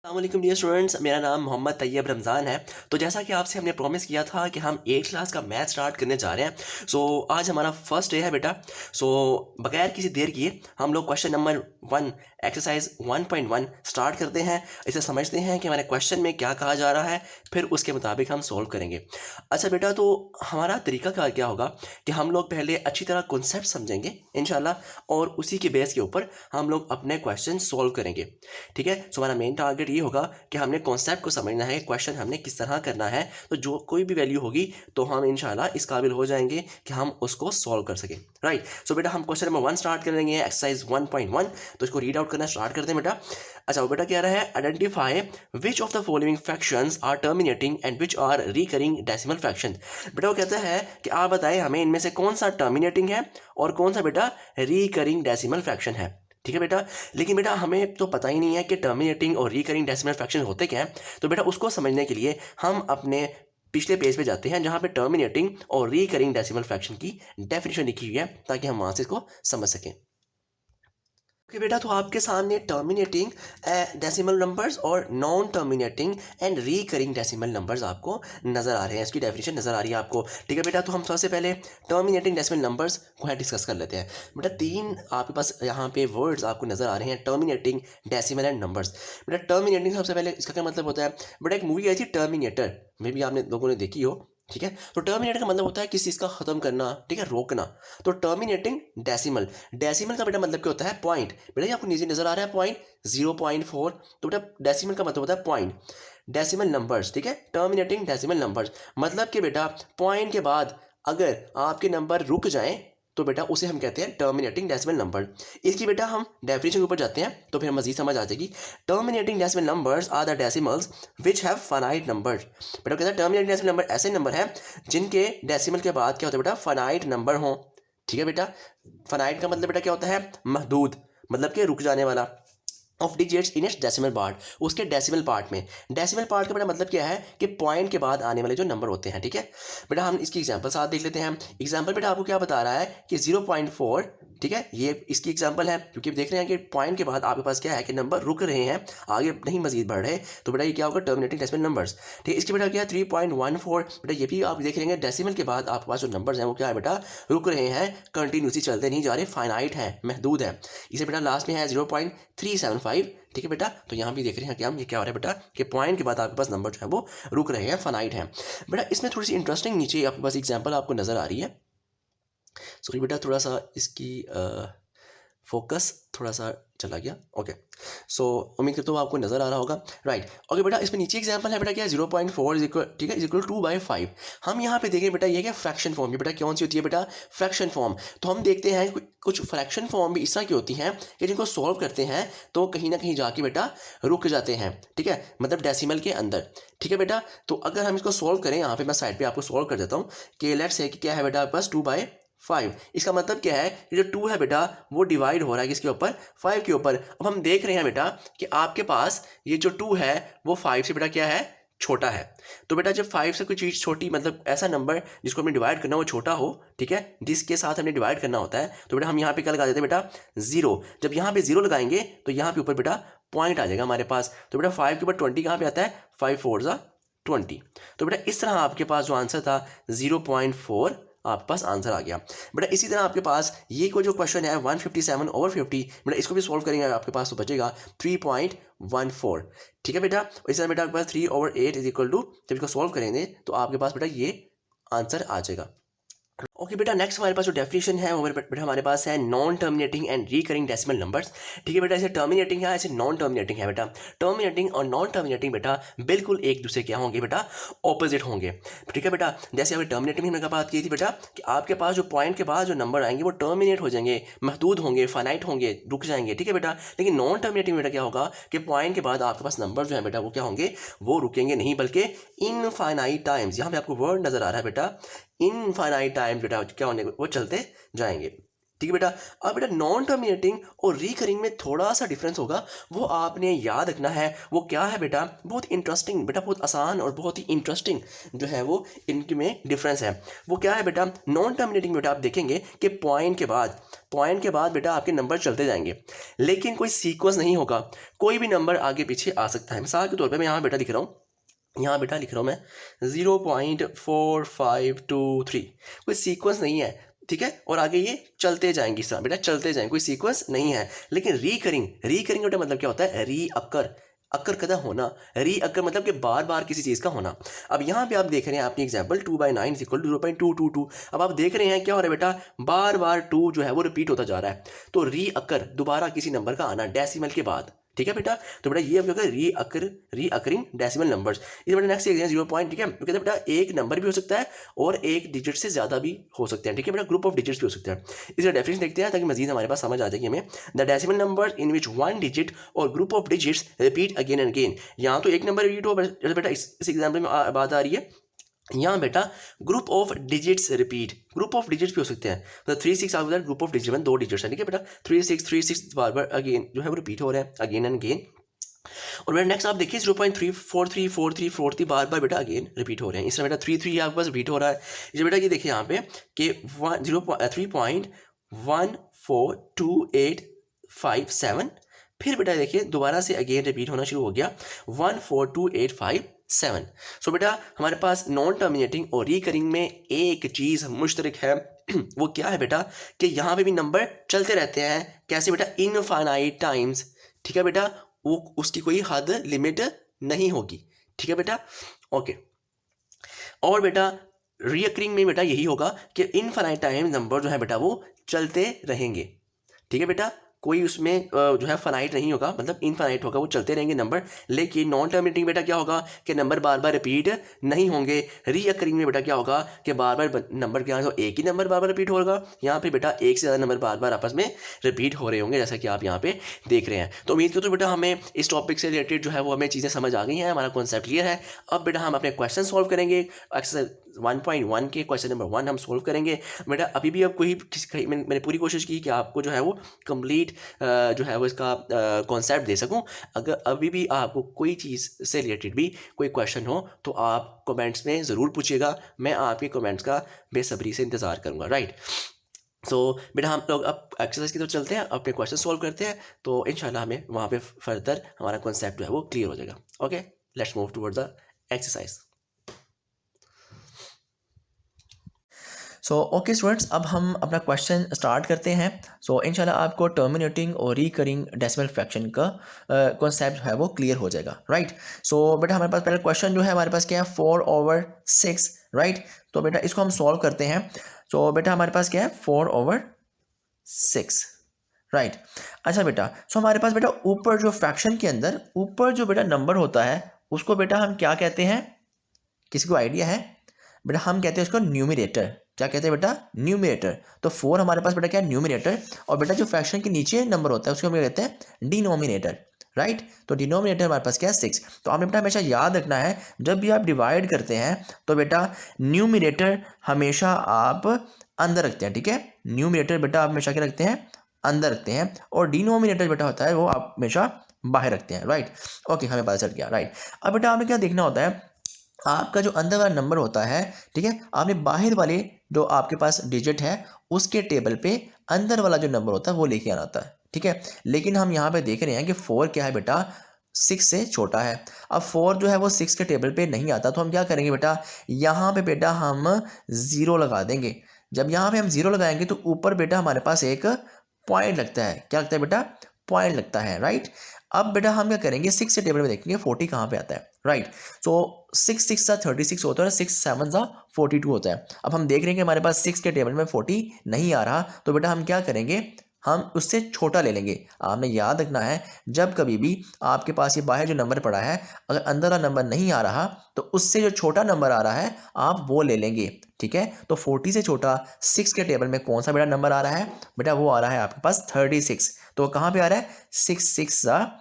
अस्सलामुअलैकुम dear students, मेरा नाम मोहम्मद तैयब रमज़ान है। तो जैसा कि आपसे हमने प्रॉमिस किया था कि हम 8th क्लास का मैथ स्टार्ट करने जा रहे हैं। आज हमारा फर्स्ट डे है बेटा। बगैर किसी देर किए हम लोग क्वेश्चन नंबर 1 एक्सरसाइज 1.1 स्टार्ट करते हैं। इसे समझते हैं कि हमारे क्वेश्चन में क्या कहा जा रहा है, फिर उसके मुताबिक हम सॉल्व करेंगे। अच्छा बेटा, तो हमारा तरीका क्या होगा कि हम लोग पहले अच्छी तरह कॉन्सेप्ट समझेंगे इंशाल्लाह, और उसी के बेस के ऊपर हम लोग अपने क्वेश्चन सॉल्व करेंगे। ठीक है। हमारा मेन टारगेट ये होगा कि हमने कॉन्सेप्ट को समझना है, क्वेश्चन हमने किस तरह करना है। तो जो कोई भी वैल्यू होगी तो हम इंशाल्लाह इस काबिल हो जाएंगे कि हम उसको सॉल्व कर सकें। राइट। बेटा हम क्वेश्चन नंबर 1 स्टार्ट करेंगे, एक्सरसाइज 1.1। तो इसको रीड आउट करना स्टार्ट करते हैं बेटा। अच्छा, वो बेटा कह रहा है identify which of the following fractions are terminating and which are recurring decimal fraction. बेटा वो कहता है कि आप बताएं हमें इनमें से कौन सा टर्मिनेटिंग है और कौन सा बेटा रिकरिंग डेसिमल फ्रैक्शन है। ठीक है बेटा। लेकिन बेटा हमें तो पता ही नहीं है कि टर्मिनेटिंग और रिकरिंग डेसिमल फ्रैक्शन होते क्या हैं। तो बेटा उसको समझने के लिए हम अपने पिछले पेज पे जाते हैं जहाँ पे टर्मिनेटिंग और रिकरिंग डेसिमल फ्रैक्शन की डेफिनेशन लिखी हुई है, ताकि हम वहाँ से इसको समझ सकें। ओके बेटा, तो आपके सामने टर्मिनेटिंग डेसिमल नंबर्स और non terminating and recurring decimal numbers आपको नज़र आ रहे हैं। इसकी डेफिनेशन नज़र आ रही है आपको। ठीक है बेटा, तो हम सबसे पहले टर्मिनेटिंग डेसिमल नंबर्स को है डिस्कस कर लेते हैं। बेटा 3 आपके पास यहाँ पे वर्ड्स आपको नज़र आ रहे हैं, टर्मिनेटिंग डेसिमल एंड नंबर्स। बेटा टर्मिनेटिंग सबसे पहले इसका क्या मतलब होता है। बेटा एक मूवी आई थी टर्मिनेटर, मे भी आपने लोगों ने देखी हो। ठीक है। तो टर्मिनेटर का मतलब होता है किसी चीज़ का ख़त्म करना, ठीक है, रोकना। तो टर्मिनेटिंग डेसिमल, डेसिमल का बेटा मतलब क्या होता है, पॉइंट। बेटा ये आपको नीचे नजर आ रहा है पॉइंट 0.4। तो बेटा डेसिमल का मतलब होता है पॉइंट। डेसिमल नंबर्स, ठीक है, टर्मिनेटिंग डेसिमल नंबर्स मतलब कि बेटा पॉइंट के बाद अगर आपके नंबर रुक जाएं तो बेटा उसे हम कहते हैं टर्मिनेटिंग डेसिमल नंबर। इसकी बेटा हम डेफिनेशन के ऊपर जाते हैं तो फिर मजीद समझ आ जाएगी। Terminating decimal numbers are the decimals which have finite numbers. बेटा कहता है टर्मिनेटिंग डेसिमल नंबर ऐसे नंबर हैं जिनके डेसिमल के बाद क्या होता है बेटा, फाइनाइट नंबर हों। ठीक है बेटा। फाइनाइट का मतलब बेटा क्या होता है, महदूद, मतलब कि रुक जाने वाला। Of digits in its decimal part, उसके डेसिमल पार्ट में। डेसिमल पार्ट का बेटा मतलब क्या है कि पॉइंट के बाद आने वाले जो नंबर होते हैं। ठीक है बेटा, हम इसकी एग्जांपल साथ देख लेते हैं। एग्जांपल बेटा आपको क्या बता रहा है कि 0.4, ठीक है, ये इसकी एग्जांपल है, क्योंकि देख रहे हैं कि पॉइंट के बाद आपके पास क्या है कि नंबर रुक रहे हैं, आगे नहीं मजीद बढ़ रहे। तो बेटा ये क्या होगा, टर्मिनेटिंग डेसिमल नंबर्स। ठीक है। इसकी बेटा क्या है 3.14। बेटा ये भी आप देख रहे हैं डेसिमल के बाद आपके पास जो नंबर्स हैं वो क्या है बेटा, रुक रहे हैं, कंटिन्यूसली चलते नहीं जा रहे, फाइनाइट है, महदूद है। इसे बेटा लास्ट में है 0.375। ठीक है बेटा, तो यहाँ भी देख रहे हैं कि हम ये क्या हो रहा है बेटा कि पॉइंट के बाद आपके पास नंबर जो है वो रुक रहे हैं, फाइनाइट है। बेटा इसमें थोड़ी सी इंटरेस्टिंग नीचे आपके पास एग्जांपल आपको नज़र आ रही है। सॉरी बेटा, थोड़ा सा इसकी फोकस थोड़ा सा चला गया। ओके। उम्मीद करता हूँ आपको नज़र आ रहा होगा। राइट। ओके बेटा, इसमें नीचे एग्जांपल है बेटा क्या है 0.4 इज इक्वल, ठीक है, इज इक्वल 2/5। हम यहाँ पे देखें बेटा ये क्या फ्रैक्शन फॉर्म, ये बेटा कौन सी होती है बेटा, फ्रैक्शन फॉर्म। तो हम देखते हैं कुछ फ्रैक्शन फॉर्म भी इस तरह की होती हैं कि जिनको सॉल्व करते हैं तो कहीं ना कहीं जाके बेटा रुक जाते हैं। ठीक है, मतलब डेसिमल के अंदर। ठीक है बेटा, तो अगर हम इसको सॉल्व करें, यहाँ पे मैं साइड पे आपको सॉल्व कर देता हूँ कि लेट्स से कि क्या है बेटा बस 2/5। इसका मतलब क्या है, ये जो 2 है बेटा वो डिवाइड हो रहा है किसके ऊपर, 5 के ऊपर। अब हम देख रहे हैं बेटा कि आपके पास ये जो 2 है वो 5 से बेटा क्या है, छोटा है। तो बेटा जब 5 से कोई चीज़ छोटी, मतलब ऐसा नंबर जिसको हमें डिवाइड करना हो छोटा हो, ठीक है, जिसके साथ हमने डिवाइड करना होता है, तो बेटा हम यहाँ पे क्या लगा देते हैं बेटा, 0। जब यहाँ पे 0 लगाएंगे तो यहाँ पे ऊपर बेटा पॉइंट आ जाएगा हमारे पास। तो बेटा 5 के ऊपर 20 कहाँ पे आता है, 5 4 ज़ा 20। तो बेटा इस तरह आपके पास जो आंसर था 0.4 आपके पास आंसर आ गया। बेटा इसी तरह आपके पास ये कोई जो क्वेश्चन है 157/50, बेटा इसको भी सॉल्व करेंगे आपके पास तो बचेगा 3.14। ठीक है बेटा, इसी तरह बेटा आपके पास 3/8 इज इक्वल टू, जब इसको सॉल्व करेंगे तो आपके पास बेटा ये आंसर आ जाएगा। ओके बेटा, नेक्स्ट हमारे पास जो डेफिनेशन है वो बेटा हमारे पास है non terminating and recurring decimal numbers. ठीक है बेटा, ऐसे टर्मिनेटिंग है ऐसे नॉन टर्मिनेटिंग है। बेटा टर्मिनेटिंग और नॉन टर्मिनेटिंग बेटा बिल्कुल एक दूसरे क्या होंगे बेटा, ऑपोजिट होंगे। ठीक है बेटा, जैसे अभी टर्मिनेटिंग में बात की थी बेटा कि आपके पास जो पॉइंट के बाद जो नंबर आएंगे वो टर्मिनेट हो जाएंगे, महदूद होंगे, फाइनाइट होंगे, रुक जाएंगे। ठीक है बेटा, लेकिन नॉन टर्मिनेटिंग बेटा क्या होगा कि पॉइंट के बाद आपके पास नंबर जो है बेटा वो क्या होंगे, वो रुकेंगे नहीं, बल्कि इनफाइनाइट टाइम्स, यहाँ पे आपको वर्ड नजर आ रहा है बेटा, इनफाइनाइट टाइम बेटा क्या होने वो चलते जाएंगे। ठीक है बेटा। अब बेटा नॉन टर्मिनेटिंग और रिकरिंग में थोड़ा सा डिफरेंस होगा, वो आपने याद रखना है। वो क्या है बेटा, बहुत इंटरेस्टिंग बेटा, बहुत आसान और बहुत ही इंटरेस्टिंग जो है वो इनके में डिफरेंस है। वो क्या है बेटा, नॉन टर्मिनेटिंग बेटा आप देखेंगे कि पॉइंट के बाद बेटा आपके नंबर चलते जाएंगे, लेकिन कोई सीक्वेंस नहीं होगा, कोई भी नंबर आगे पीछे आ सकता है। मिसाल के तौर पर मैं यहाँ बेटा लिख रहा हूँ, मैं 0.4523, कोई सीक्वेंस नहीं है, ठीक है। और आगे ये चलते जाएंगे, इस तरह बेटा चलते जाएंगे, कोई सीक्वेंस नहीं है। लेकिन रिकरिंग बेटा मतलब क्या होता है, अक्कर कदा होना, अक्कर मतलब कि बार बार किसी चीज़ का होना। अब यहाँ पे आप देख रहे हैं अपनी एग्जाम्पल 2/9 = 0.222। अब आप देख रहे हैं क्या हो रहा है बेटा, बार बार 2 जो है वो रिपीट होता जा रहा है, तो अक्कर दोबारा किसी नंबर का आना डेसिमल के बाद, ठीक है बेटा। तो बेटा ये क्या होगा, रीअकरिंग डेसिमल नंबर्स। इस बेटा नेक्स्ट एग्जाम 0 पॉइंट, ठीक है। तो कहते हैं बेटा एक नंबर भी हो सकता है और एक डिजिट से ज़्यादा भी हो सकते हैं, ठीक है बेटा, ग्रुप ऑफ डिजिट्स भी हो सकते हैं। इसका डेफिनेशन देखते हैं ताकि मजीद हमारे पास समझ आ जाएगी हमें। The decimal number in which one digit or group of digits repeat again and again. यहाँ तो एक नंबर रिपीट हो, जैसे बेटा इस एग्जाम्पल में बात आ रही है, यहाँ बेटा group of digits repeat, group of digits भी हो सकते हैं, मतलब 3 6 आप ग्रुप ऑफ डिजिट में 2 डिजिट्स हैं, ठीक है बेटा। 3 6 बार बार अगेन जो है वो रिपीट हो रहा है अगेन एंड अगेन। और बेटा नेक्स्ट आप देखिए 0.34343 बार बार बेटा अगेन रिपीट हो रहे हैं। इस तरह बेटा 3 आपके पास रिपीट हो रहा है। इसे बेटा ये देखिए यहाँ पे कि 3.142857, फिर बेटा देखिए दोबारा से अगेन रिपीट होना शुरू हो गया 142857। सो बेटा हमारे पास नॉन टर्मिनेटिंग और रिकरिंग में एक चीज़ मुश्तरक है, वो क्या है बेटा, कि यहाँ पे भी नंबर चलते रहते हैं। कैसे बेटा, इनफाइनाइट टाइम्स, ठीक है बेटा, वो उसकी कोई हद लिमिट नहीं होगी, ठीक है बेटा, ओके। और बेटा रिकरिंग में बेटा यही होगा कि इनफाइनाइट टाइम नंबर जो है बेटा वो चलते रहेंगे, ठीक है बेटा, कोई उसमें जो है फाइनाइट नहीं होगा, मतलब इनफाइनाइट होगा, वो चलते रहेंगे नंबर। लेकिन नॉन टर्मिनेटिंग बेटा क्या होगा कि नंबर बार बार रिपीट नहीं होंगे। रीअकरिंग में बेटा क्या होगा कि बार बार नंबर क्या है, एक ही नंबर बार बार रिपीट होगा। यहाँ पे बेटा एक से ज़्यादा नंबर बार बार आपस में रिपीट हो रहे होंगे, जैसा कि आप यहाँ पे देख रहे हैं। तो उम्मीद करता हूँ बेटा हमें इस टॉपिक से रिलेटेड जो है वो हमें चीज़ें समझ आ गई हैं, हमारा कॉन्सेप्ट क्लियर है। अब बेटा हम अपने क्वेश्चन सॉल्व करेंगे। एक्सरसाइज 1.1 के क्वेश्चन नंबर 1 हम सोल्व करेंगे। बेटा अभी भी अब मैंने पूरी कोशिश की कि आपको जो है वो कंप्लीट जो है वो इसका कॉन्सेप्ट दे सकूं। अगर अभी भी आपको कोई चीज़ से रिलेटेड भी कोई क्वेश्चन हो तो आप कमेंट्स में ज़रूर पूछिएगा, मैं आपके कमेंट्स का बेसब्री से इंतज़ार करूंगा, राइट। सो बेटा हम लोग अब एक्सरसाइज की तरफ चलते हैं, अपने क्वेश्चन सॉल्व करते हैं, तो इंशाल्लाह हमें वहाँ पे फर्दर हमारा कॉन्सेप्ट जो है वो क्लियर हो जाएगा। Okay, let's move towards the exercise. So okay students, अब हम अपना क्वेश्चन स्टार्ट करते हैं। सो इंशाल्लाह आपको टर्मिनेटिंग और रिकरिंग डेसिमल फ्रैक्शन का कॉन्सेप्ट जो है वो क्लियर हो जाएगा, राइट। सो बेटा हमारे पास पहले क्वेश्चन जो है हमारे पास क्या है, 4/6, राइट। तो बेटा इसको हम सॉल्व करते हैं। सो बेटा हमारे पास क्या है, 4/6, राइट। अच्छा बेटा, सो हमारे पास बेटा ऊपर जो फ्रैक्शन के अंदर ऊपर जो बेटा नंबर होता है उसको बेटा हम क्या कहते हैं, किसी को आइडिया है? बेटा हम कहते हैं उसको न्यूमरेटर। क्या कहते हैं बेटा, न्यूमरेटर। तो 4 हमारे पास बेटा क्या है, न्यूमरेटर। और बेटा जो फ्रैक्शन के नीचे नंबर होता है उसको हम कहते हैं डिनोमिनेटर, राइट। तो डिनोमिनेटर हमारे पास क्या है, 6। तो आपने बेटा हमेशा याद रखना है जब भी आप डिवाइड करते हैं तो बेटा न्यूमरेटर हमेशा आप अंदर रखते हैं, ठीक है। न्यूमरेटर बेटा आप हमेशा क्या रखते हैं, अंदर रखते हैं, और डिनोमिनेटर बेटा होता है वो आप हमेशा बाहर रखते हैं, राइट। ओके, हमें पता चल गया, राइट। अब बेटा आपने क्या देखना होता है, आपका जो अंदर वाला नंबर होता है, ठीक है, आपने बाहर वाले जो आपके पास डिजिट है उसके टेबल पे अंदर वाला जो नंबर होता है वो लेके आना होता है, ठीक है। लेकिन हम यहाँ पे देख रहे हैं कि 4 क्या है बेटा, 6 से छोटा है। अब 4 जो है वो 6 के टेबल पे नहीं आता, तो हम क्या करेंगे बेटा, यहाँ पे बेटा हम 0 लगा देंगे। जब यहाँ पे हम 0 लगाएंगे तो ऊपर बेटा हमारे पास एक पॉइंट लगता है। क्या लगता है बेटा, पॉइंट लगता है, राइट। अब बेटा हम क्या करेंगे, 6 के टेबल में देखेंगे 40 कहाँ पे आता है, राइट। सो 6 6 सा 36 होता है, 6 7 सा 42 होता है। अब हम देख रहे हैं कि हमारे पास 6 के टेबल में 40 नहीं आ रहा, तो बेटा हम क्या करेंगे, हम उससे छोटा ले लेंगे। आपने याद रखना है जब कभी भी आपके पास ये बाहर जो नंबर पड़ा है अगर अंदर वाला नंबर नहीं आ रहा तो उससे जो छोटा नंबर आ रहा है आप वो ले लेंगे, ठीक है। तो 40 से छोटा 6 के टेबल में कौन सा बेटा नंबर आ रहा है, बेटा वो आ रहा है आपके पास 36। तो कहाँ पे आ रहा है, 6 6 सा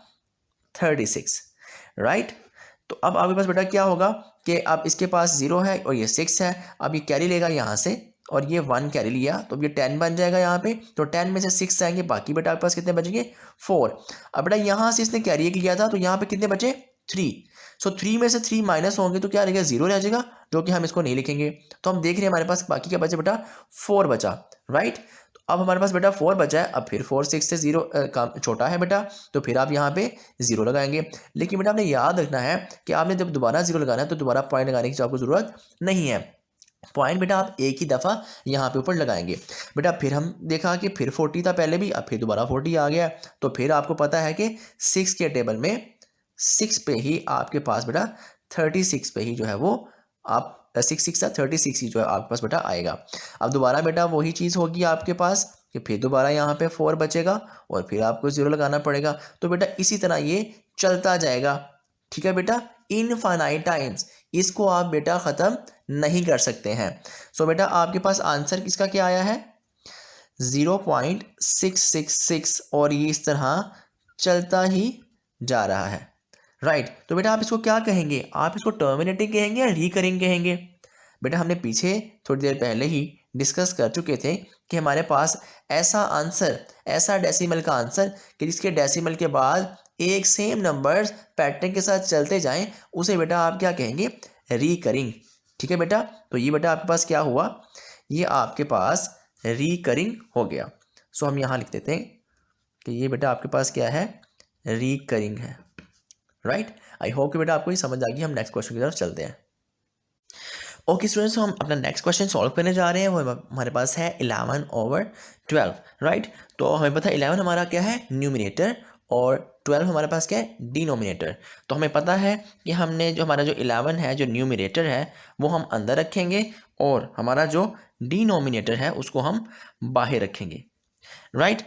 36, राइट। तो अब आपके पास बेटा क्या होगा कि अब इसके पास 0 है और ये 6 है, अब ये कैरी लेगा यहाँ से और ये 1 कैरी लिया तो ये 10 बन जाएगा यहाँ पे। तो 10 में से 6 आएंगे, बाकी बेटा आपके पास कितने बचेंगे 4। अब बेटा यहाँ से इसने कैरी एक लिया था तो यहाँ पे कितने बचे 3। सो 3 में से 3 माइनस होंगे तो क्या रहेगा 0 रह जाएगा, जो कि हम इसको नहीं लिखेंगे। तो हम देख रहे हैं हमारे पास बाकी क्या बचा बेटा 4 बचा, राइट। अब हमारे पास बेटा 4 बचा है। अब फिर 4 6 से 0 काम छोटा है बेटा, तो फिर आप यहाँ पे 0 लगाएंगे। लेकिन बेटा आपने याद रखना है कि आपने जब दोबारा 0 लगाना है तो दोबारा पॉइंट लगाने की आपको जरूरत नहीं है। पॉइंट बेटा आप एक ही दफ़ा यहाँ पे ऊपर लगाएंगे। बेटा फिर हम देखा कि फिर 40 था पहले भी, अब फिर दोबारा 40 आ गया। तो फिर आपको पता है कि 6 के टेबल में 6 पे ही आपके पास बेटा 36 पे ही जो है वो आप 6 6 36 ही जो है आपके पास बेटा आएगा। अब दोबारा बेटा वही चीज़ होगी आपके पास कि फिर दोबारा यहाँ पे 4 बचेगा और फिर आपको 0 लगाना पड़ेगा। तो बेटा इसी तरह ये चलता जाएगा, ठीक है बेटा, इनफाइनाइट टाइम्स। इसको आप बेटा ख़त्म नहीं कर सकते हैं। सो बेटा आपके पास आंसर किसका क्या आया है 0.666 और ये इस तरह चलता ही जा रहा है, राइट। तो बेटा आप इसको क्या कहेंगे, आप इसको टर्मिनेटिंग कहेंगे या रिकरिंग कहेंगे। बेटा हमने पीछे थोड़ी देर पहले ही डिस्कस कर चुके थे कि हमारे पास ऐसा आंसर, ऐसा डेसिमल का आंसर कि जिसके डेसिमल के बाद एक सेम नंबर्स पैटर्न के साथ चलते जाएं, उसे बेटा आप क्या कहेंगे रिकरिंग, ठीक है बेटा। तो ये बेटा आपके पास क्या हुआ, ये आपके पास रिकरिंग हो गया। सो हम यहाँ लिख देते हैं कि ये बेटा आपके पास क्या है रिकरिंग है, राइट। आई होप कि बेटा आपको ये समझ आ गई। हम नेक्स्ट क्वेश्चन की तरफ चलते हैं। ओके स्टूडेंट्स, हम अपना नेक्स्ट क्वेश्चन सॉल्व करने जा रहे हैं। वो हमारे पास है 11/12, राइट। तो हमें पता है 11 हमारा क्या है न्यूमिनेटर और 12 हमारे पास क्या है डिनोमिनेटर। तो हमें पता है कि हमने जो हमारा जो 11 है जो न्यूमिनेटर है वो हम अंदर रखेंगे और हमारा जो डिनोमिनेटर है उसको हम बाहर रखेंगे, राइट।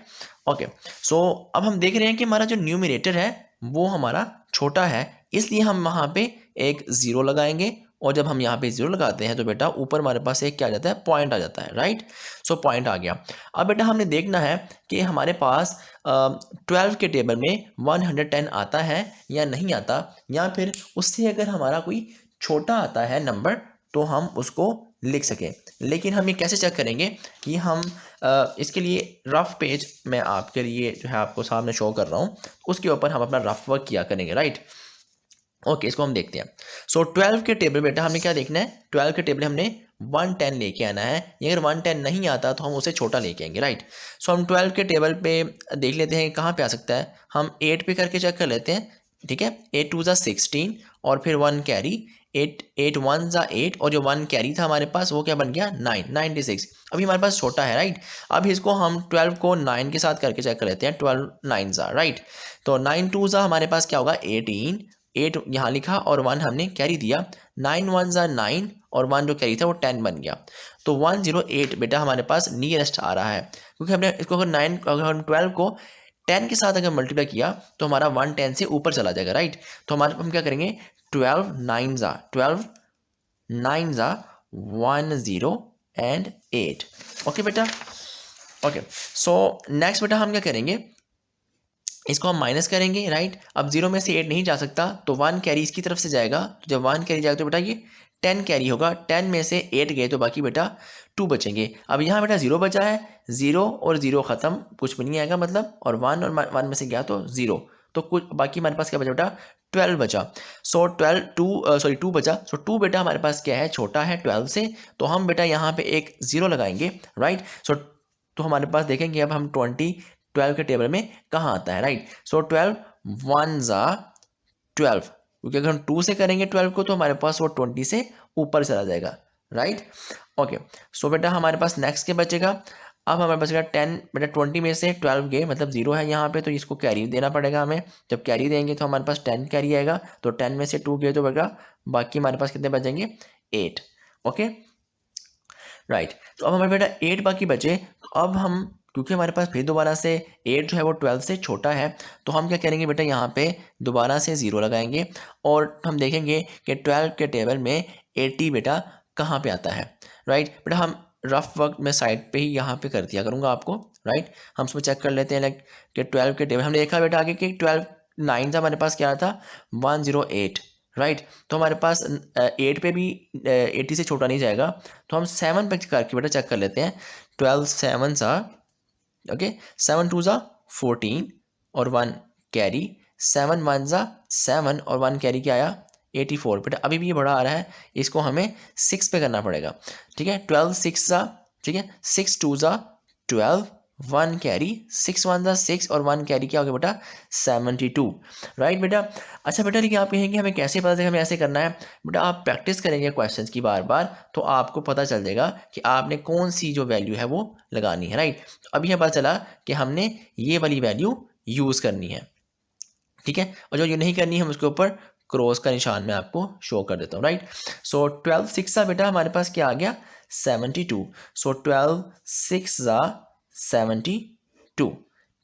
ओके, सो अब हम देख रहे हैं कि हमारा जो न्यूमिनेटर है वो हमारा छोटा है, इसलिए हम वहाँ पे एक 0 लगाएंगे। और जब हम यहाँ पे 0 लगाते हैं तो बेटा ऊपर हमारे पास एक क्या आ जाता है पॉइंट आ जाता है, राइट। सो पॉइंट आ गया। अब बेटा हमने देखना है कि हमारे पास 12 के टेबल में 110 आता है या नहीं आता, या फिर उससे अगर हमारा कोई छोटा आता है नंबर तो हम उसको लिख सकें। लेकिन हम ये कैसे चेक करेंगे कि हम इसके लिए रफ पेज मैं आपके लिए जो है आपको सामने शो कर रहा हूँ, उसके ऊपर हम अपना रफ वर्क किया करेंगे, राइट। ओके, इसको हम देखते हैं। सो 12 के टेबल बेटा हमने क्या देखना है, 12 के टेबल हमने 110 लेके आना है। अगर 110 नहीं आता तो हम उसे छोटा लेके आएंगे, राइट। सो हम 12 के टेबल पे देख लेते हैं कहाँ पे आ सकता है। हम 8 पे करके चेक कर लेते हैं, ठीक है। 8 2 16 और फिर 1 कैरी, 8 1 8 और जो 1 कैरी था हमारे पास वो क्या बन गया 9 96। अभी हमारे पास छोटा है, राइट। अब इसको हम 12 को 9 के साथ करके चेक कर लेते हैं। 12 9 राइट। तो 9 2 हमारे पास क्या होगा 18, 8 यहाँ लिखा और 1 हमने कैरी दिया। 9 1 9 और 1 जो कैरी था वो 10 बन गया। तो 108 बेटा हमारे पास नियरेस्ट आ रहा है, क्योंकि हमने इसको अगर हम 12 को 10 के साथ अगर मल्टीप्लाई किया तो हमारा 110 से ऊपर चला जाएगा, राइट। तो हमारे हम क्या करेंगे 12 9 10 ओके बेटा। ओके, सो नेक्स्ट बेटा हम क्या करेंगे, इसको हम माइनस करेंगे, राइट। अब 0 में से 8 नहीं जा सकता तो 1 कैरी इसकी तरफ से जाएगा। तो जब 1 कैरी जाएगा तो बेटा ये 10 कैरी होगा। 10 में से 8 गए तो बाकी बेटा 2 बचेंगे। अब यहाँ बेटा 0 बचा है, 0 और 0 ख़त्म, कुछ भी नहीं आएगा मतलब, और 1 और 1 में से गया तो 0, तो कुछ बाकी हमारे पास क्या बचा बेटा 12 बचा। सो 2 बचा। सो 2 बेटा हमारे पास क्या है छोटा है 12 से, तो हम बेटा यहाँ पे एक 0 लगाएंगे, राइट। सो तो हमारे पास देखेंगे अब हम 12 के टेबल में कहाँ आता है, राइट। सो 12 1 12, क्योंकि अगर हम 2 से करेंगे 12 को तो हमारे पास वो 20 से ऊपर चला जाएगा, राइट। ओके, सो बेटा हमारे पास नेक्स्ट के बचेगा। अब हमारे पास 10 बेटा 20 में से 12 गए मतलब 0 है यहाँ पे, तो इसको कैरी देना पड़ेगा हमें। जब कैरी देंगे तो हमारे पास 10 कैरी आएगा। तो 10 में से 2 गए तो बेटा बाकी हमारे पास कितने बचेंगे 8, ओके राइट। तो अब हमारे बेटा 8 बाकी बचे। तो अब हम क्योंकि हमारे पास फिर दोबारा से 8 जो है वो 12 से छोटा है, तो हम क्या करेंगे बेटा यहाँ पे दोबारा से 0 लगाएंगे और हम देखेंगे कि 12 के टेबल में 80 बेटा कहाँ पे आता है, राइट। बेटा हम रफ वर्क में साइड पे ही यहाँ पे कर दिया करूँगा आपको, राइट। हम उसमें चेक कर लेते हैं लाइक कि 12 के टेबल हमने देखा बेटा आगे कि 12 9 था हमारे पास क्या था 108, राइट। तो हमारे पास 8 पे भी 80 से छोटा नहीं जाएगा, तो हम 7 पे करके बेटा चेक कर लेते हैं। 12 7 सा, ओके, 7 2 सा 14 और 1 कैरी, 7 1 सा 7 और 1 कैरी क्या आया 84। बेटा अभी भी ये बड़ा आ रहा है, इसको हमें 6 पे करना पड़ेगा। ठीक है, 12 6 सा, ठीक है, 6 2 सा 12, 1 कैरी, 6 1 सा 6 और 1 कैरी क्या हो गया बेटा 72। राइट बेटा। अच्छा बेटा, लेकिन आप कहेंगे हमें कैसे पता चलेगा हमें ऐसे करना है। बेटा आप प्रैक्टिस करेंगे क्वेश्चंस की बार बार, तो आपको पता चल जाएगा कि आपने कौन सी जो वैल्यू है वो लगानी है। राइट, तो अभी हमें पता चला कि हमने ये वाली वैल्यू यूज़ करनी है। ठीक है, और जो ये नहीं करनी है हम उसके ऊपर क्रॉस का निशान मैं आपको शो कर देता हूँ। राइट, सो 12 6 सा बेटा हमारे पास क्या आ गया 72। सो 12 6 सा 72।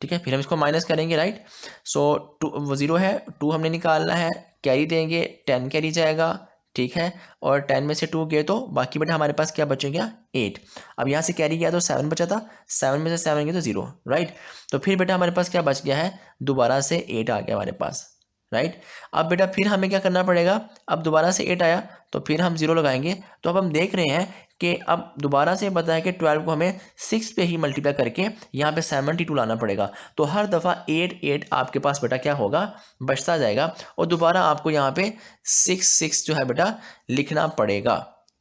ठीक है, फिर हम इसको माइनस करेंगे। राइट, सो टू जीरो है, 2 हमने निकालना है, कैरी देंगे 10 कैरी जाएगा। ठीक है, और 10 में से 2 गए तो बाकी बेटा हमारे पास क्या बचेगा 8। अब यहाँ से कैरी गया तो 7 बचा था, 7 में से 7 गए तो 0। राइट, तो फिर बेटा हमारे पास क्या बच गया है, दोबारा से 8 आ गया हमारे पास। राइट, अब बेटा फिर हमें क्या करना पड़ेगा, अब दोबारा से 8 आया तो फिर हम 0 लगाएंगे। तो अब हम देख रहे हैं कि अब दोबारा से बताया कि 12 को हमें 6 पे ही मल्टीप्लाई करके यहाँ पे 72 लाना पड़ेगा। तो हर दफ़ा 8 8 आपके पास बेटा क्या होगा बचता जाएगा, और दोबारा आपको यहाँ पे 6 6 जो है बेटा लिखना पड़ेगा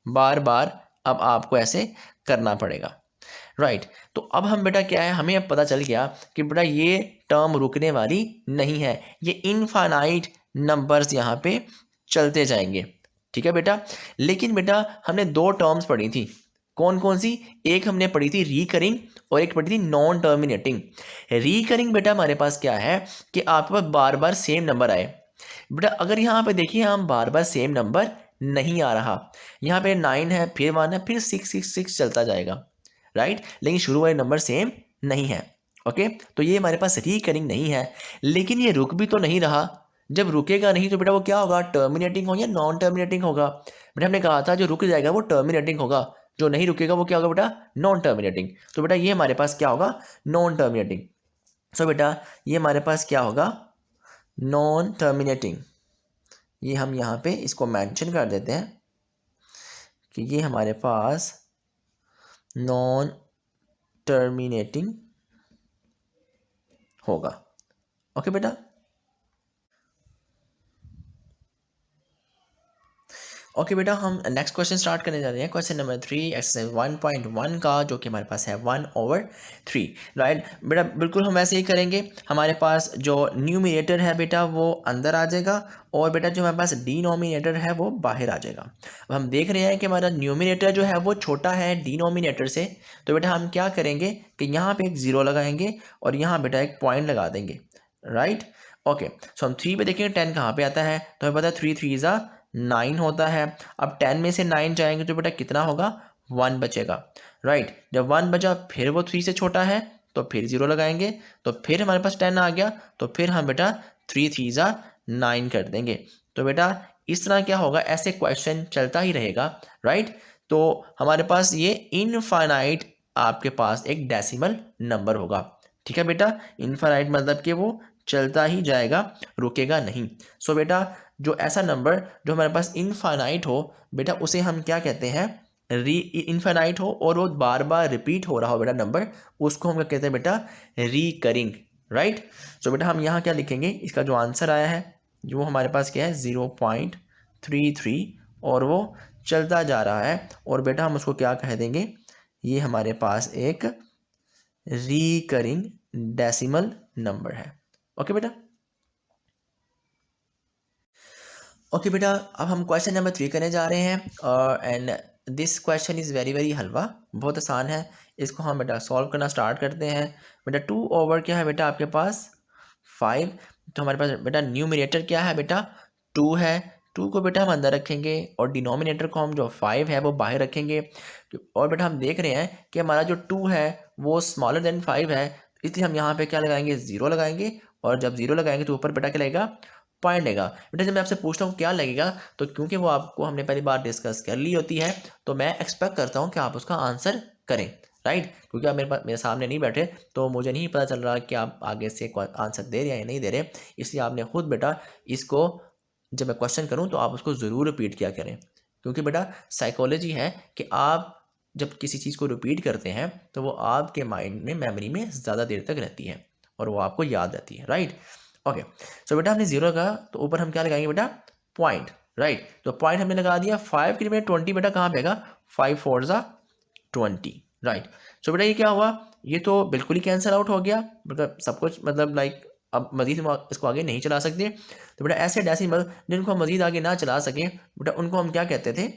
बार बार। अब आपको ऐसे करना पड़ेगा। राइट, तो अब हम बेटा क्या है, हमें अब पता चल गया कि बेटा ये टर्म रुकने वाली नहीं है, ये इनफाइनाइट नंबर्स यहाँ पे चलते जाएंगे। ठीक है बेटा, लेकिन बेटा हमने 2 टर्म्स पढ़ी थी, कौन कौन सी, एक हमने पढ़ी थी रिकरिंग और एक पढ़ी थी नॉन टर्मिनेटिंग। रिकरिंग बेटा हमारे पास क्या है कि आपके पास बार बार सेम नंबर आए। बेटा अगर यहाँ पे देखिए हम बार बार सेम नंबर नहीं आ रहा, यहाँ पे 9 है फिर 1 है फिर 6 6 6 चलता जाएगा। राइट, लेकिन शुरू वाले नंबर सेम नहीं है। ओके, तो ये हमारे पास रिकरिंग नहीं है, लेकिन ये रुक भी तो नहीं रहा। जब रुकेगा नहीं तो बेटा वो क्या होगा, टर्मिनेटिंग हो या नॉन टर्मिनेटिंग होगा। बेटा हमने कहा था जो रुक जाएगा वो टर्मिनेटिंग होगा, जो नहीं रुकेगा वो क्या होगा बेटा नॉन टर्मिनेटिंग। तो बेटा ये हमारे पास क्या होगा नॉन टर्मिनेटिंग। सो बेटा ये हमारे पास क्या होगा नॉन टर्मिनेटिंग। ये हम यहाँ पे इसको मेंशन कर देते हैं कि ये हमारे पास नॉन टर्मिनेटिंग होगा। ओके बेटा, ओके बेटा, हम नेक्स्ट क्वेश्चन स्टार्ट करने जा रहे हैं। क्वेश्चन नंबर 3 एक्सरसाइज 1.1 का, जो कि हमारे पास है 1/3। राइट बेटा, बिल्कुल हम ऐसे ही करेंगे। हमारे पास जो न्यूमिनेटर है बेटा वो अंदर आ जाएगा, और बेटा जो हमारे पास डिनोमिनेटर है वो बाहर आ जाएगा। अब हम देख रहे हैं कि हमारा न्यूमिनेटर जो है वो छोटा है डिनोमिनेटर से, तो बेटा हम क्या करेंगे कि यहाँ पे एक 0 लगाएंगे और यहाँ बेटा एक पॉइंट लगा देंगे। राइट, ओके, सो हम 3 पे देखेंगे 10 कहाँ पे आता है, तो हमें पता है 3 3 ज़ा 9 होता है। अब 10 में से 9 जाएंगे तो बेटा कितना होगा 1 बचेगा। राइट, जब 1 बचा फिर वो 3 से छोटा है तो फिर 0 लगाएंगे, तो फिर हमारे पास 10 आ गया, तो फिर हम बेटा 3 3 ज़ा 9 कर देंगे। तो बेटा इस तरह क्या होगा, ऐसे क्वेश्चन चलता ही रहेगा। राइट, तो हमारे पास ये इनफाइनाइट आपके पास एक डेसिमल नंबर होगा। ठीक है बेटा, इनफाइनाइट मतलब कि वो चलता ही जाएगा, रुकेगा नहीं। सो बेटा जो ऐसा नंबर जो हमारे पास इनफाइनाइट हो बेटा उसे हम क्या कहते हैं, री इनफाइनाइट हो और वो बार बार रिपीट हो रहा हो बेटा नंबर, उसको हम क्या कहते हैं बेटा रिकरिंग। राइट, सो बेटा हम यहाँ क्या लिखेंगे, इसका जो आंसर आया है जो हमारे पास क्या है 0.33, और वो चलता जा रहा है, और बेटा हम उसको क्या कह देंगे, ये हमारे पास एक रिकरिंग डेसिमल नंबर है। ओके बेटा, ओके बेटा, अब हम क्वेश्चन नंबर 3 करने जा रहे हैं, and this question is very very halwa, बहुत आसान है। इसको हम बेटा सॉल्व करना स्टार्ट करते हैं। बेटा 2 ओवर क्या है बेटा आपके पास 5, तो हमारे पास बेटा न्यूमरेटर क्या है बेटा 2 है, 2 को बेटा हम अंदर रखेंगे और डिनोमिनेटर को हम जो 5 है वो बाहर रखेंगे। और बेटा हम देख रहे हैं कि हमारा जो 2 है वो स्मॉलर देन 5 है, इसलिए हम यहाँ पे क्या लगाएंगे 0 लगाएंगे, और जब 0 लगाएंगे तो ऊपर बेटा क्या लगेगा पॉइंट लेगा। बेटा जब मैं आपसे पूछता हूँ क्या लगेगा, तो क्योंकि वो आपको हमने पहली बार डिस्कस कर ली होती है, तो मैं एक्सपेक्ट करता हूँ कि आप उसका आंसर करें। राइट, क्योंकि आप मेरे सामने नहीं बैठे, तो मुझे नहीं पता चल रहा कि आप आगे से आंसर दे रहे हैं या नहीं दे रहे, इसलिए आपने खुद बेटा इसको जब मैं क्वेश्चन करूँ तो आप उसको ज़रूर रिपीट किया करें, क्योंकि बेटा साइकोलॉजी है कि आप जब किसी चीज़ को रिपीट करते हैं तो वो आपके माइंड में, मेमोरी में ज़्यादा देर तक रहती है और वो आपको याद रहती है, राइट। ओके, सो बेटा हमने 0 का, तो ऊपर हम क्या लगाएंगे बेटा, पॉइंट, राइट। तो पॉइंट हमने लगा दिया। 5 के लिए 20 बेटा कहाँ पे आएगा, 5 4 ज़ा 20, राइट। सो बेटा ये क्या हुआ, ये तो बिल्कुल ही कैंसिल आउट हो गया, मतलब सब कुछ, मतलब लाइक अब मजीद हम इसको आगे नहीं चला सकते। तो बेटा ऐसे डेसिमल जिनको हम मजीद आगे ना चला सके बेटा, उनको हम क्या कहते थे,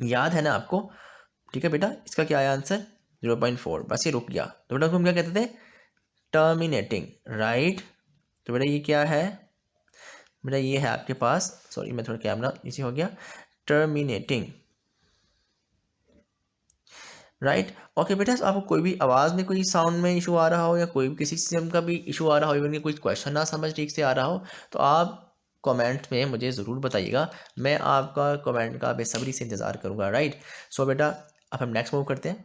याद है ना आपको, ठीक है बेटा। इसका क्या आया आंसर, 0.4, बस ये रुक गया। तो बेटा उसको हम क्या कहते थे, टर्मिनेटिंग, राइट। तो बेटा ये क्या है, बेटा ये है आपके पास, सॉरी मैं थोड़ा कैमरा नीचे हो गया, टर्मिनेटिंग, राइट। ओके बेटा, आपको कोई भी आवाज़ में कोई साउंड में इशू आ रहा हो या कोई भी किसी किस्म का भी इशू आ रहा हो, इवन कि कोई क्वेश्चन ना समझ ठीक से आ रहा हो, तो आप कमेंट में मुझे ज़रूर बताइएगा। मैं आपका कमेंट का बेसब्री से इंतज़ार करूँगा, राइट। सो बेटा अब हम नेक्स्ट मूव करते हैं।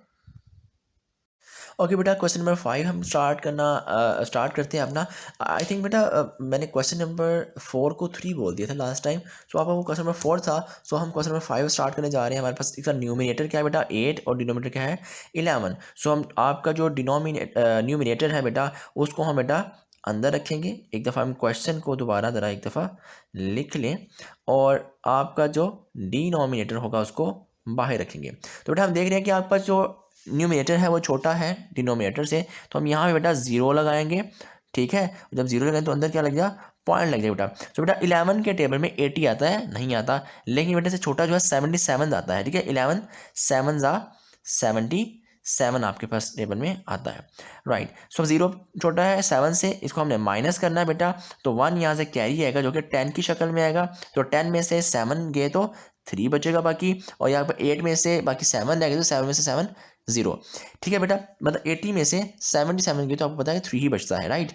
ओके बेटा, क्वेश्चन नंबर 5 हम स्टार्ट करते हैं अपना। आई थिंक बेटा मैंने क्वेश्चन नंबर 4 को 3 बोल दिया था लास्ट टाइम। सो आपका वो क्वेश्चन नंबर 4 था। सो हम क्वेश्चन नंबर 5 स्टार्ट करने जा रहे हैं। हमारे पास इसका न्यूमिनेटर क्या है बेटा, 8, और डिनोमिनेटर क्या है, 11। सो हम आपका जो न्यूमिनेटर है बेटा, उसको हम बेटा अंदर रखेंगे। एक दफ़ा हम क्वेश्चन को दोबारा ज़रा एक दफ़ा लिख लें, और आपका जो डिनोमिनेटर होगा उसको बाहर रखेंगे। तो बेटा हम देख रहे हैं कि आपका जो न्यूमिनेटर है वो छोटा है डिनोमिनेटर से, तो हम यहाँ पे बेटा 0 लगाएंगे, ठीक है। जब 0 लगाएंगे तो अंदर क्या लग जाए, पॉइंट लग जाए बेटा। तो बेटा 11 के टेबल में 80 आता है, नहीं आता, लेकिन बेटा से छोटा जो है 77 आता है, ठीक है। 11 7 ज़ा 77 आपके पास टेबल में आता है, राइट। सो 0 छोटा है 7 से, इसको हमने माइनस करना है बेटा। तो 1 यहाँ से कैरी आएगा जो कि 10 की शक्ल में आएगा। तो 10 में से 7 गए तो 3 बचेगा बाकी, और यहाँ पर 8 में से बाकी 7 रहेगा, तो 7 में से 7 0, ठीक है बेटा। मतलब 80 में से 77 गए तो आपको पता है 3 ही बचता है, राइट।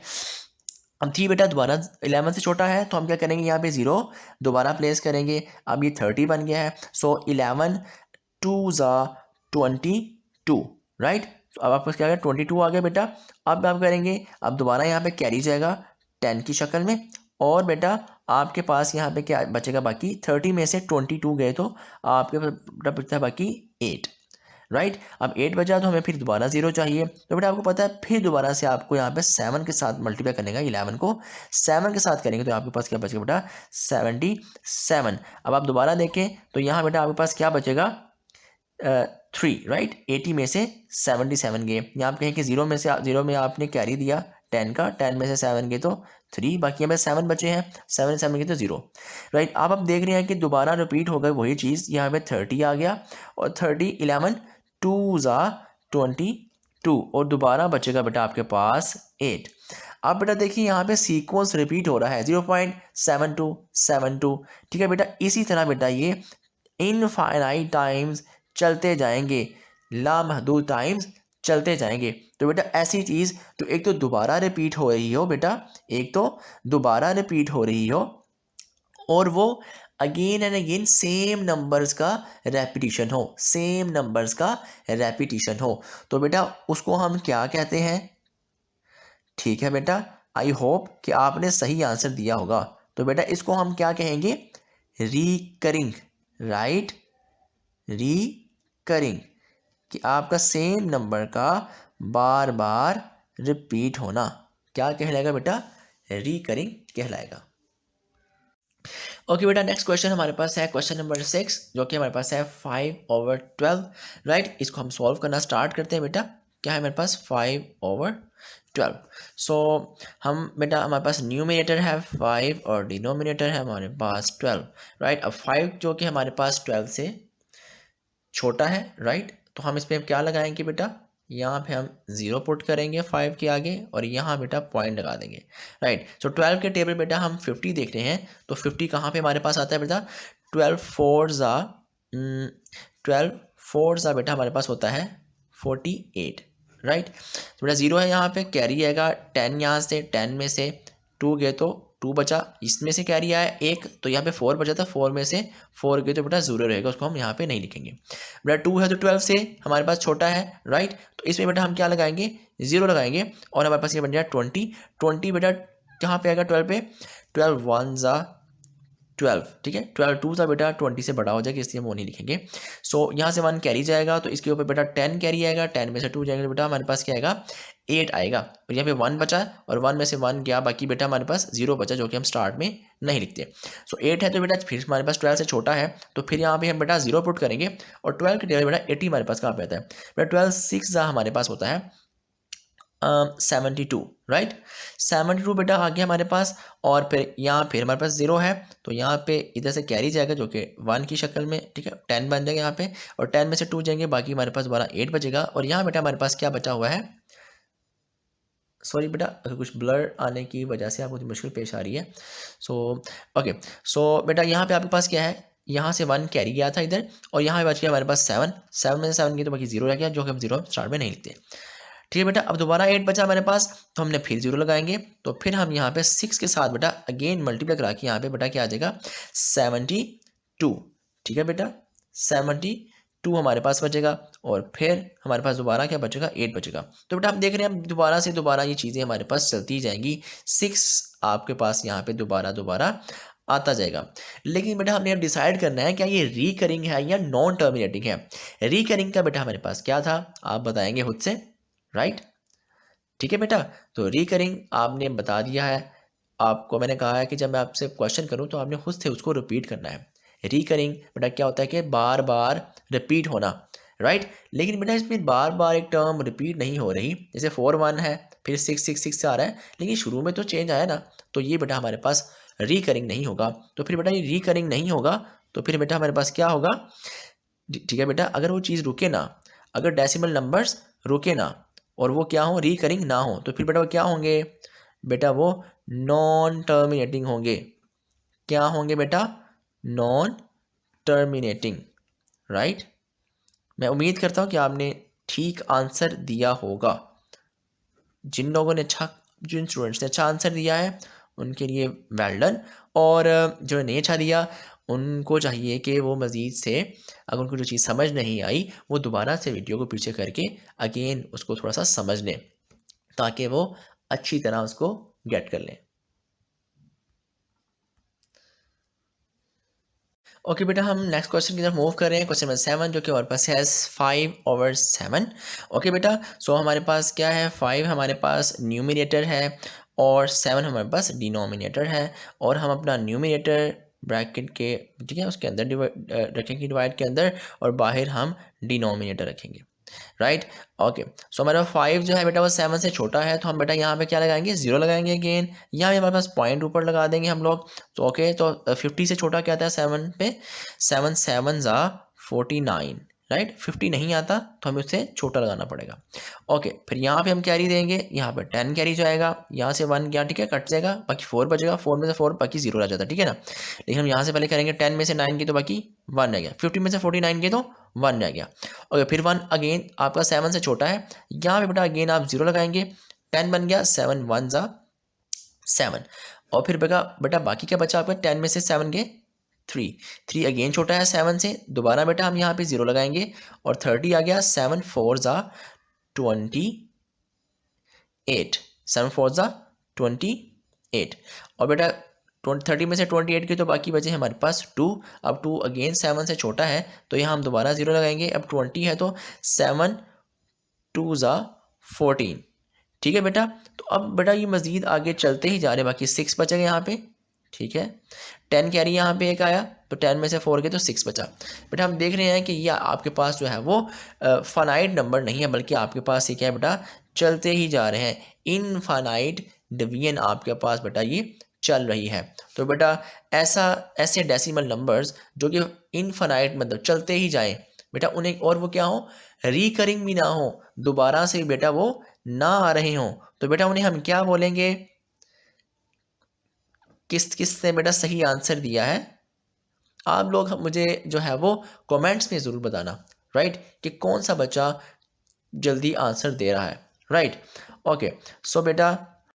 अब 3 बेटा दोबारा 11 से छोटा है, तो हम क्या करेंगे, यहाँ पे 0 दोबारा प्लेस करेंगे। अब ये 30 बन गया है। सो 11 2 ज़ा 22, राइट। तो अब आपको क्या, 22 आ गया बेटा। अब आप करेंगे, अब दोबारा यहाँ पे कैरी जाएगा 10 की शक्ल में, और बेटा आपके पास यहाँ पे क्या बचेगा बाकी, 30 में से 22 गए तो आपके पास बचता है बाकी 8, राइट। अब 8 बचा तो हमें फिर दोबारा 0 चाहिए। तो बेटा आपको पता है फिर दोबारा से आपको यहाँ पे 7 के साथ मल्टीप्लाई करने का, 11 को 7 के साथ करेंगे तो आपके पास क्या बचेगा बेटा, 77। अब आप दोबारा देखें तो यहाँ बेटा आपके पास क्या बचेगा, 3, राइट। 80 में से 77 गए, यहाँ आप कहें कि 0 में आपने कैरी दिया 10 का, 10 में से 7 गए तो 3, बाकी हमें 7 बचे हैं, 7 गए तो 0, राइट। आप देख रहे हैं कि दोबारा रिपीट हो गई वही चीज़, यहाँ पे 30 आ गया, और 30 11 2 ज़ा 22, और दोबारा बचेगा बेटा आपके पास 8। अब बेटा देखिए यहाँ पे सीक्वेंस रिपीट हो रहा है, 0.7272, ठीक है बेटा। इसी तरह बेटा ये इनफाइनाइट टाइम्स चलते जाएंगे, लामहदूद टाइम्स चलते जाएंगे। तो बेटा ऐसी चीज़ तो एक तो दोबारा रिपीट हो रही हो बेटा, एक तो दोबारा रिपीट हो रही हो, और वो again and again same numbers का रेपिटिशन हो, सेम नंबर्स का रेपिटिशन हो, तो बेटा उसको हम क्या कहते हैं, ठीक है बेटा। आई होप कि आपने सही आंसर दिया होगा। तो बेटा इसको हम क्या कहेंगे, रिकरिंग, राइट, रिकरिंग, कि आपका सेम नंबर का बार बार रिपीट होना क्या कहलाएगा बेटा, रिकरिंग कहलाएगा। ओके बेटा, नेक्स्ट क्वेश्चन हमारे पास है क्वेश्चन नंबर 6, जो कि हमारे पास है 5/12, राइट। इसको हम सॉल्व करना स्टार्ट करते हैं बेटा। क्या है हमारे पास, 5/12। सो हम बेटा हमारे पास न्यूमिनेटर है 5 और डिनोमिनेटर है हमारे पास 12, राइट। अब 5 जो कि हमारे पास 12 से छोटा है, राइट। तो हम इस पर क्या लगाएंगे बेटा, यहाँ पे हम 0 पुट करेंगे 5 के आगे, और यहाँ बेटा पॉइंट लगा देंगे, राइट। सो 12 के टेबल बेटा हम 50 देख रहे हैं, तो 50 कहाँ पे हमारे पास आता है बेटा, 12 4 ज़ा बेटा हमारे पास होता है 48, राइट। तो बेटा 0 है, यहाँ पे कैरी आएगा 10, यहाँ से 10 में से 2 गए तो 2 बचा, इसमें से कैरी आया 1, तो यहाँ पे 4 बचा था, 4 में से 4 गए तो बेटा 0 रहेगा, उसको हम यहाँ पे नहीं लिखेंगे। बेटा 2 है तो 12 से हमारे पास छोटा है, राइट। तो इसमें बेटा हम क्या लगाएंगे, 0 लगाएंगे, और हमारे पास ये बन जाएगा 20 बेटा कहाँ पे आएगा, 12 पे, 12 1 ज़ा 12, ठीक है। 12 टू था बेटा 20 से बड़ा हो जाएगा, इसलिए हम वो नहीं लिखेंगे। सो यहाँ से 1 कैरी जाएगा तो इसके ऊपर बेटा 10 कैरी आएगा, 10 में से 2 जाएंगे तो बेटा हमारे पास क्या आएगा 8 आएगा। और यहाँ पे 1 बचा और 1 में से 1 गया, बाकी बेटा हमारे पास 0 बचा जो कि हम स्टार्ट में नहीं लिखते। सो 8 है तो बेटा फिर हमारे पास 12 से छोटा है तो फिर यहाँ पे हम बेटा 0 पुट करेंगे और 12 के जगह बेटा 80 हमारे पास कहाँ पे आता है बेटा 12 6 हमारे पास होता है 72, राइट। 72 बेटा आ गया हमारे पास और फिर यहाँ फिर हमारे पास 0 है तो यहाँ पे इधर से कैरी जाएगा जो कि 1 की शक्ल में, ठीक है। 10 बन जाएगा यहाँ पे और 10 में से 2 जाएंगे, बाकी हमारे पास 8 बचेगा। और यहाँ बेटा हमारे पास क्या बचा हुआ है, सॉरी बेटा अगर कुछ ब्लर आने की वजह से आपको मुश्किल पेश आ रही है। सो ओके, सो बेटा यहाँ पे आपके पास क्या है, यहाँ से 1 कैरी गया था इधर और यहाँ बच गया हमारे पास 7 में से 7 की तो बाकी 0 रह गया जो कि हम 0 स्टार्ट में नहीं लिखते। ठीक है बेटा, अब दोबारा 8 बचा हमारे पास तो हमने फिर 0 लगाएंगे तो फिर हम यहाँ पे 6 के साथ बेटा अगेन मल्टीप्लाई करा के यहाँ पे बेटा क्या आ जाएगा 72, ठीक है बेटा 72 हमारे पास बचेगा और फिर हमारे पास दोबारा क्या बचेगा 8 बचेगा। तो बेटा हम देख रहे हैं दोबारा से दोबारा ये चीज़ें हमारे पास चलती जाएंगी, 6 आपके पास यहाँ पे दोबारा आता जाएगा। लेकिन बेटा हमने अब डिसाइड करना है क्या ये रिकरिंग है या नॉन टर्मिनेटिंग है। रिकरिंग का बेटा हमारे पास क्या था आप बताएंगे खुद से, राइट, ठीक है बेटा। तो रिकरिंग आपने बता दिया है, आपको मैंने कहा है कि जब मैं आपसे क्वेश्चन करूं तो आपने खुद से उसको रिपीट करना है। रिकरिंग बेटा क्या होता है कि बार बार रिपीट होना, राइट। लेकिन बेटा इसमें बार बार एक टर्म रिपीट नहीं हो रही, जैसे 4 1 है फिर 6 6 6 से आ रहा है लेकिन शुरू में तो चेंज आया ना, तो ये बेटा हमारे पास रिकरिंग नहीं होगा। तो फिर बेटा ये रिकरिंग नहीं होगा तो फिर बेटा हमारे पास क्या होगा, ठीक है बेटा, अगर वो चीज़ रुके ना, अगर डेसिमल नंबर्स रुके ना और वो क्या हो रिकरिंग ना हो तो फिर बेटा वो क्या होंगे, बेटा वो नॉन टर्मिनेटिंग होंगे। क्या होंगे बेटा, नॉन टर्मिनेटिंग, राइट। मैं उम्मीद करता हूँ कि आपने ठीक आंसर दिया होगा। जिन लोगों ने जिन स्टूडेंट्स ने अच्छा आंसर दिया है उनके लिए वेल डन, और जो नहीं अच्छा दिया उनको चाहिए कि वो मज़ीद से अगर उनको जो चीज़ समझ नहीं आई वो दोबारा से वीडियो को पीछे करके अगेन उसको थोड़ा सा समझ लें ताकि वो अच्छी तरह उसको गेट कर लें। ओके बेटा, हम नेक्स्ट क्वेश्चन की तरफ मूव कर रहे हैं। क्वेश्चन नंबर 7 जो कि हमारे पास है 5/7। ओके बेटा, सो हमारे पास क्या है, 5 हमारे पास न्यूमिनेटर है और 7 हमारे पास डिनोमिनेटर है। और हम अपना न्यूमिनेटर ब्रैकेट के, ठीक है, उसके अंदर रखेंगे डिवाइड के अंदर, और बाहर हम डिनोमिनेटर रखेंगे, राइट। ओके, सो हमारा 5 जो है बेटा वो 7 से छोटा है तो हम बेटा यहाँ पे क्या लगाएंगे 0 लगाएंगे अगेन। यहाँ पे हमारे पास पॉइंट ऊपर लगा देंगे हम लोग। तो ओके, तो 50 से छोटा क्या आता है 7 पे, 7 7 ज़ा 49, राइट। 50 नहीं आता तो हमें उससे छोटा लगाना पड़ेगा। ओके, फिर यहाँ पे हम कैरी देंगे, यहाँ पे 10 कैरी जाएगा, यहाँ से 1 गया, ठीक है, कट जाएगा, बाकी 4 बचेगा, 4 में से 4 बाकी 0 रह जाता है, ठीक है ना। लेकिन हम यहाँ से पहले करेंगे 10 में से 9 की तो बाकी 1 रह गया, 50 में से 49 की तो 1 रह गया। ओके, फिर 1 अगेन आपका 7 से छोटा है, यहाँ पे बेटा अगेन आप 0 लगाएंगे, 10 बन गया, 7 1 ज़ा 7। और फिर बेटा बाकी क्या बचा आपका, 10 में से 7 के 3 अगेन छोटा है 7 से, दोबारा बेटा हम यहाँ पे 0 लगाएंगे और 30 आ गया, 7 4 ज़ा 28, 7 4 ज़ा 28। और बेटा 30 में से 28 के तो बाकी बचे हमारे पास 2। अब 2 अगेन 7 से छोटा है तो यहाँ हम दोबारा 0 लगाएंगे। अब 20 है तो 7 2 ज़ा 14, ठीक है बेटा। तो अब बेटा ये मज़ीद आगे चलते ही जा रहे हैं, बाकी 6 बचेगा यहाँ पे, ठीक है। 10 कैरी यहाँ पे एक आया तो 10 में से 4 के तो 6 बचा। बेटा हम देख रहे हैं कि ये आपके पास जो है वो फाइनाइट नंबर नहीं है, बल्कि आपके पास ये क्या है बेटा, चलते ही जा रहे हैं, इनफाइनाइट डिवीजन आपके पास बेटा ये चल रही है। तो बेटा ऐसे डेसिमल नंबर्स जो कि इनफाइनाइट मतलब चलते ही जाएं बेटा, उन्हें और वो क्या हो, रिकरिंग भी ना हो, दोबारा से बेटा वो ना आ रहे हों, तो बेटा उन्हें हम क्या बोलेंगे। किसने बेटा सही आंसर दिया है आप लोग मुझे जो है वो कमेंट्स में ज़रूर बताना, राइट, कि कौन सा बच्चा जल्दी आंसर दे रहा है, राइट। ओके, सो बेटा